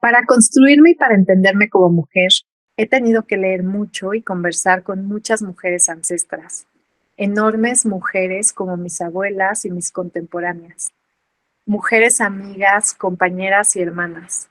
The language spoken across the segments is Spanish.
Para construirme y para entenderme como mujer, he tenido que leer mucho y conversar con muchas mujeres ancestras, enormes mujeres como mis abuelas y mis contemporáneas, mujeres amigas, compañeras y hermanas.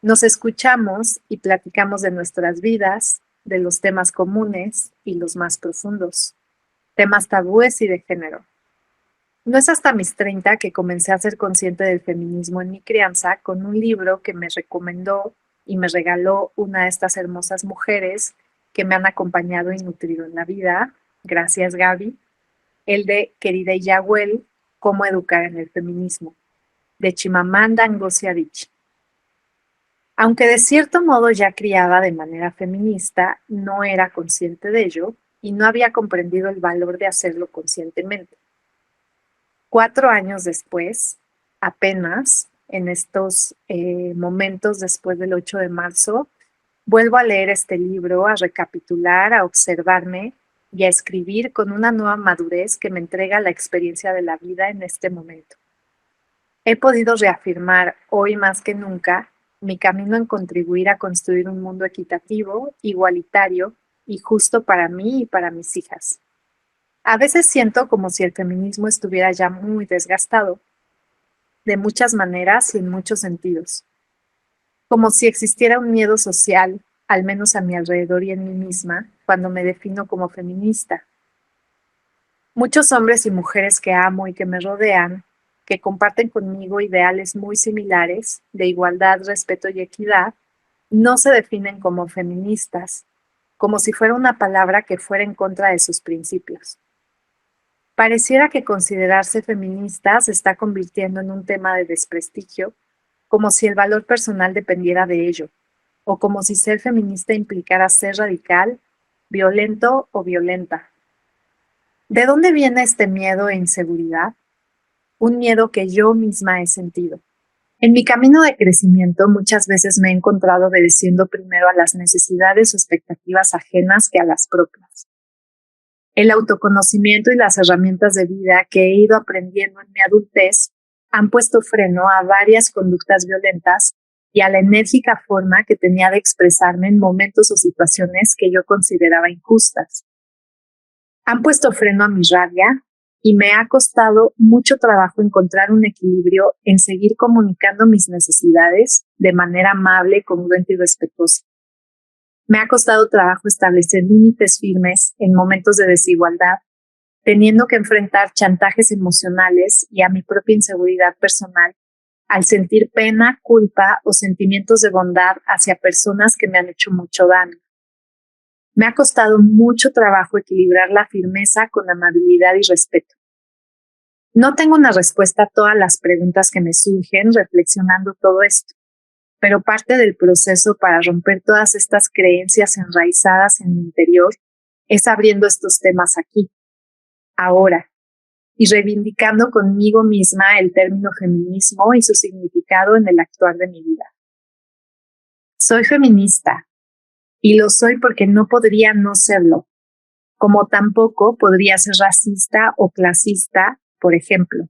Nos escuchamos y platicamos de nuestras vidas, de los temas comunes y los más profundos, temas tabúes y de género. No es hasta mis 30 que comencé a ser consciente del feminismo en mi crianza con un libro que me recomendó y me regaló una de estas hermosas mujeres que me han acompañado y nutrido en la vida. Gracias, Gaby. El de Querida Yahuel, Cómo educar en el feminismo, de Chimamanda Ngozi Adichie. Aunque de cierto modo ya criada de manera feminista, no era consciente de ello y no había comprendido el valor de hacerlo conscientemente. 4 años después, apenas en estos momentos después del 8 de marzo, vuelvo a leer este libro, a recapitular, a observarme y a escribir con una nueva madurez que me entrega la experiencia de la vida en este momento. He podido reafirmar hoy más que nunca mi camino en contribuir a construir un mundo equitativo, igualitario y justo para mí y para mis hijas. A veces siento como si el feminismo estuviera ya muy desgastado, de muchas maneras y en muchos sentidos. Como si existiera un miedo social, al menos a mi alrededor y en mí misma, cuando me defino como feminista. Muchos hombres y mujeres que amo y que me rodean, que comparten conmigo ideales muy similares, de igualdad, respeto y equidad, no se definen como feministas, como si fuera una palabra que fuera en contra de sus principios. Pareciera que considerarse feminista se está convirtiendo en un tema de desprestigio, como si el valor personal dependiera de ello, o como si ser feminista implicara ser radical, violento o violenta. ¿De dónde viene este miedo e inseguridad? Un miedo que yo misma he sentido. En mi camino de crecimiento muchas veces me he encontrado obedeciendo primero a las necesidades o expectativas ajenas que a las propias. El autoconocimiento y las herramientas de vida que he ido aprendiendo en mi adultez han puesto freno a varias conductas violentas y a la enérgica forma que tenía de expresarme en momentos o situaciones que yo consideraba injustas. Han puesto freno a mi rabia y me ha costado mucho trabajo encontrar un equilibrio en seguir comunicando mis necesidades de manera amable, congruente y respetuosa. Me ha costado trabajo establecer límites firmes en momentos de desigualdad, teniendo que enfrentar chantajes emocionales y a mi propia inseguridad personal al sentir pena, culpa o sentimientos de bondad hacia personas que me han hecho mucho daño. Me ha costado mucho trabajo equilibrar la firmeza con amabilidad y respeto. No tengo una respuesta a todas las preguntas que me surgen reflexionando todo esto, pero parte del proceso para romper todas estas creencias enraizadas en mi interior es abriendo estos temas aquí, ahora, y reivindicando conmigo misma el término feminismo y su significado en el actuar de mi vida. Soy feminista, y lo soy porque no podría no serlo, como tampoco podría ser racista o clasista, por ejemplo.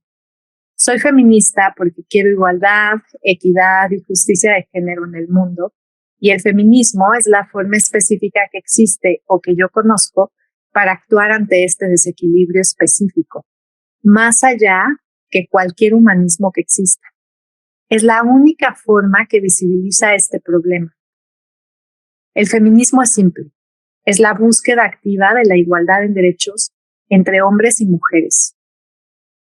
Soy feminista porque quiero igualdad, equidad y justicia de género en el mundo, y el feminismo es la forma específica que existe o que yo conozco para actuar ante este desequilibrio específico, más allá que cualquier humanismo que exista. Es la única forma que visibiliza este problema. El feminismo es simple, es la búsqueda activa de la igualdad en derechos entre hombres y mujeres.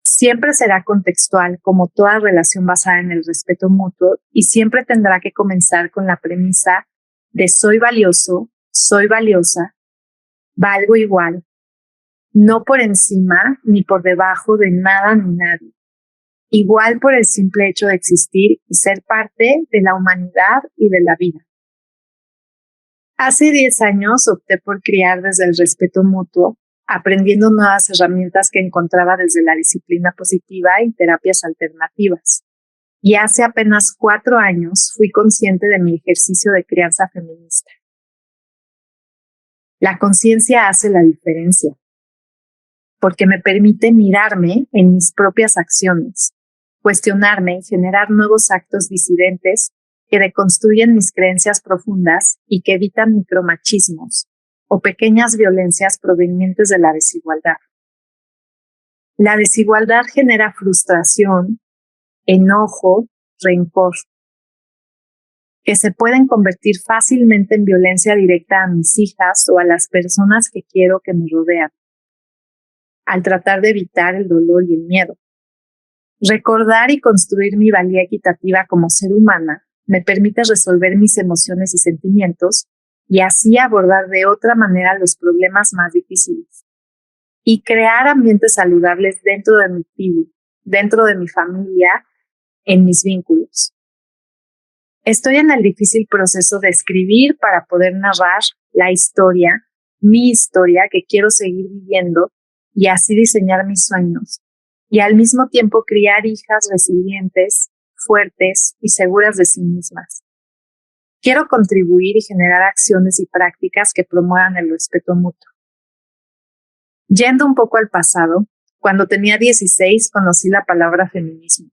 Siempre será contextual como toda relación basada en el respeto mutuo y siempre tendrá que comenzar con la premisa de soy valioso, soy valiosa, valgo igual, no por encima ni por debajo de nada ni nadie, igual por el simple hecho de existir y ser parte de la humanidad y de la vida. Hace 10 años opté por criar desde el respeto mutuo, aprendiendo nuevas herramientas que encontraba desde la disciplina positiva y terapias alternativas. Y hace apenas 4 años fui consciente de mi ejercicio de crianza feminista. La conciencia hace la diferencia, porque me permite mirarme en mis propias acciones, cuestionarme y generar nuevos actos disidentes que deconstruyen mis creencias profundas y que evitan micromachismos o pequeñas violencias provenientes de la desigualdad. La desigualdad genera frustración, enojo, rencor, que se pueden convertir fácilmente en violencia directa a mis hijas o a las personas que quiero que me rodean, al tratar de evitar el dolor y el miedo. Recordar y construir mi valía equitativa como ser humana me permite resolver mis emociones y sentimientos y así abordar de otra manera los problemas más difíciles. Y crear ambientes saludables dentro de mi tribu, dentro de mi familia, en mis vínculos. Estoy en el difícil proceso de escribir para poder narrar la historia, mi historia que quiero seguir viviendo y así diseñar mis sueños. Y al mismo tiempo criar hijas resilientes, fuertes y seguras de sí mismas. Quiero contribuir y generar acciones y prácticas que promuevan el respeto mutuo. Yendo un poco al pasado, cuando tenía 16 conocí la palabra feminismo.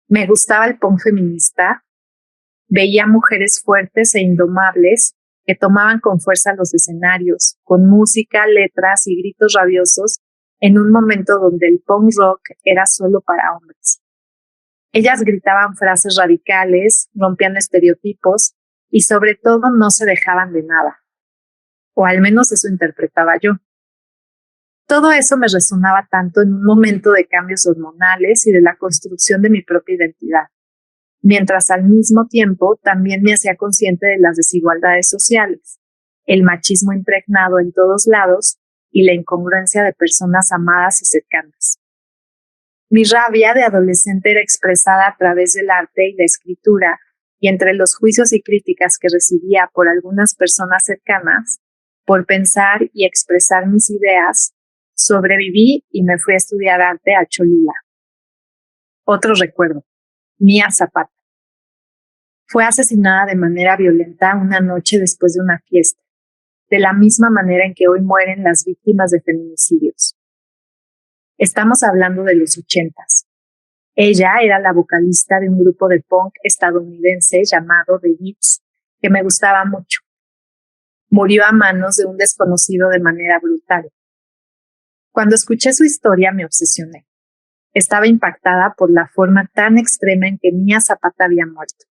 Me gustaba el punk feminista, veía mujeres fuertes e indomables que tomaban con fuerza los escenarios, con música, letras y gritos rabiosos en un momento donde el punk rock era solo para hombres. Ellas gritaban frases radicales, rompían estereotipos y sobre todo no se dejaban de nada. O al menos eso interpretaba yo. Todo eso me resonaba tanto en un momento de cambios hormonales y de la construcción de mi propia identidad, mientras al mismo tiempo también me hacía consciente de las desigualdades sociales, el machismo impregnado en todos lados y la incongruencia de personas amadas y cercanas. Mi rabia de adolescente era expresada a través del arte y la escritura, y entre los juicios y críticas que recibía por algunas personas cercanas, por pensar y expresar mis ideas, sobreviví y me fui a estudiar arte a Cholula. Otro recuerdo, Mía Zapata. Fue asesinada de manera violenta una noche después de una fiesta, de la misma manera en que hoy mueren las víctimas de feminicidios. Estamos hablando de los 80s. Ella era la vocalista de un grupo de punk estadounidense llamado The Beats, que me gustaba mucho. Murió a manos de un desconocido de manera brutal. Cuando escuché su historia me obsesioné. Estaba impactada por la forma tan extrema en que Mía Zapata había muerto.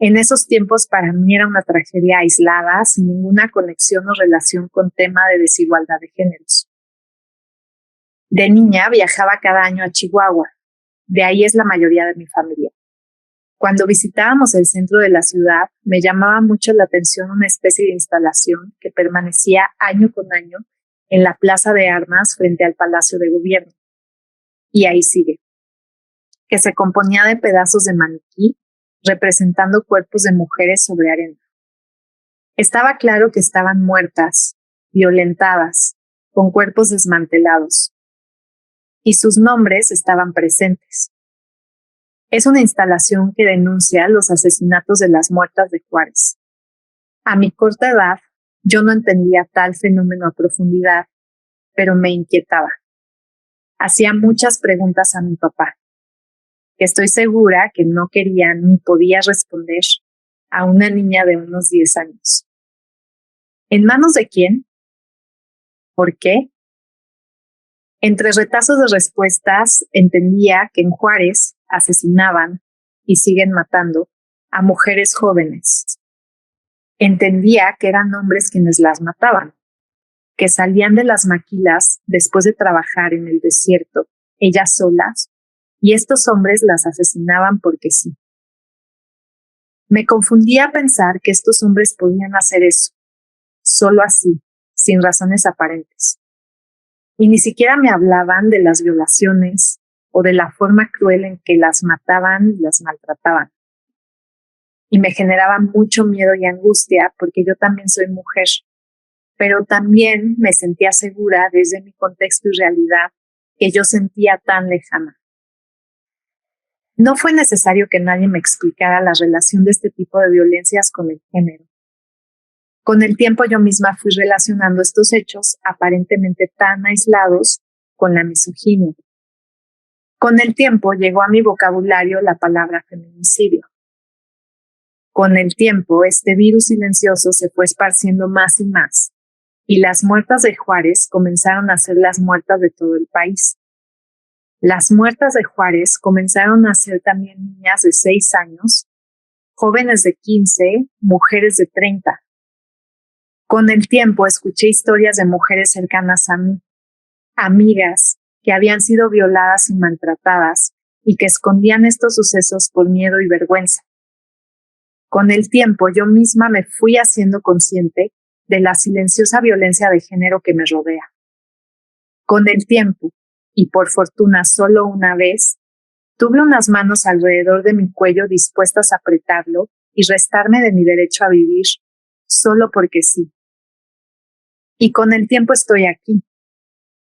En esos tiempos para mí era una tragedia aislada, sin ninguna conexión o relación con tema de desigualdad de géneros. De niña viajaba cada año a Chihuahua. De ahí es la mayoría de mi familia. Cuando visitábamos el centro de la ciudad, me llamaba mucho la atención una especie de instalación que permanecía año con año en la Plaza de Armas frente al Palacio de Gobierno. Y ahí sigue. Que se componía de pedazos de maniquí representando cuerpos de mujeres sobre arena. Estaba claro que estaban muertas, violentadas, con cuerpos desmantelados. Y sus nombres estaban presentes. Es una instalación que denuncia los asesinatos de las muertas de Juárez. A mi corta edad, yo no entendía tal fenómeno a profundidad, pero me inquietaba. Hacía muchas preguntas a mi papá, que estoy segura que no quería ni podía responder a una niña de unos 10 años. ¿En manos de quién? ¿Por qué? Entre retazos de respuestas, entendía que en Juárez asesinaban y siguen matando a mujeres jóvenes. Entendía que eran hombres quienes las mataban, que salían de las maquilas después de trabajar en el desierto, ellas solas, y estos hombres las asesinaban porque sí. Me confundía a pensar que estos hombres podían hacer eso, solo así, sin razones aparentes. Y ni siquiera me hablaban de las violaciones o de la forma cruel en que las mataban y las maltrataban. Y me generaba mucho miedo y angustia porque yo también soy mujer, pero también me sentía segura desde mi contexto y realidad que yo sentía tan lejana. No fue necesario que nadie me explicara la relación de este tipo de violencias con el género. Con el tiempo yo misma fui relacionando estos hechos aparentemente tan aislados con la misoginia. Con el tiempo llegó a mi vocabulario la palabra feminicidio. Con el tiempo, este virus silencioso se fue esparciendo más y más, y las muertas de Juárez comenzaron a ser las muertas de todo el país. Las muertas de Juárez comenzaron a ser también niñas de 6 años, jóvenes de 15, mujeres de 30. Con el tiempo escuché historias de mujeres cercanas a mí, amigas que habían sido violadas y maltratadas y que escondían estos sucesos por miedo y vergüenza. Con el tiempo yo misma me fui haciendo consciente de la silenciosa violencia de género que me rodea. Con el tiempo, y por fortuna solo una vez, tuve unas manos alrededor de mi cuello dispuestas a apretarlo y restarme de mi derecho a vivir, solo porque sí. Y con el tiempo estoy aquí,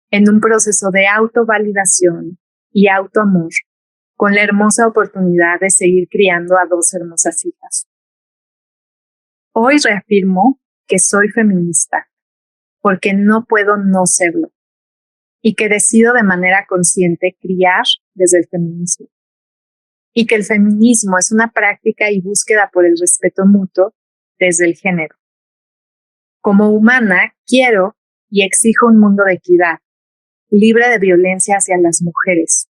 en un proceso de autovalidación y autoamor, con la hermosa oportunidad de seguir criando a 2 hermosas hijas. Hoy reafirmo que soy feminista, porque no puedo no serlo, y que decido de manera consciente criar desde el feminismo, y que el feminismo es una práctica y búsqueda por el respeto mutuo desde el género. Como humana, quiero y exijo un mundo de equidad, libre de violencia hacia las mujeres,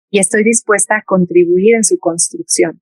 y estoy dispuesta a contribuir en su construcción.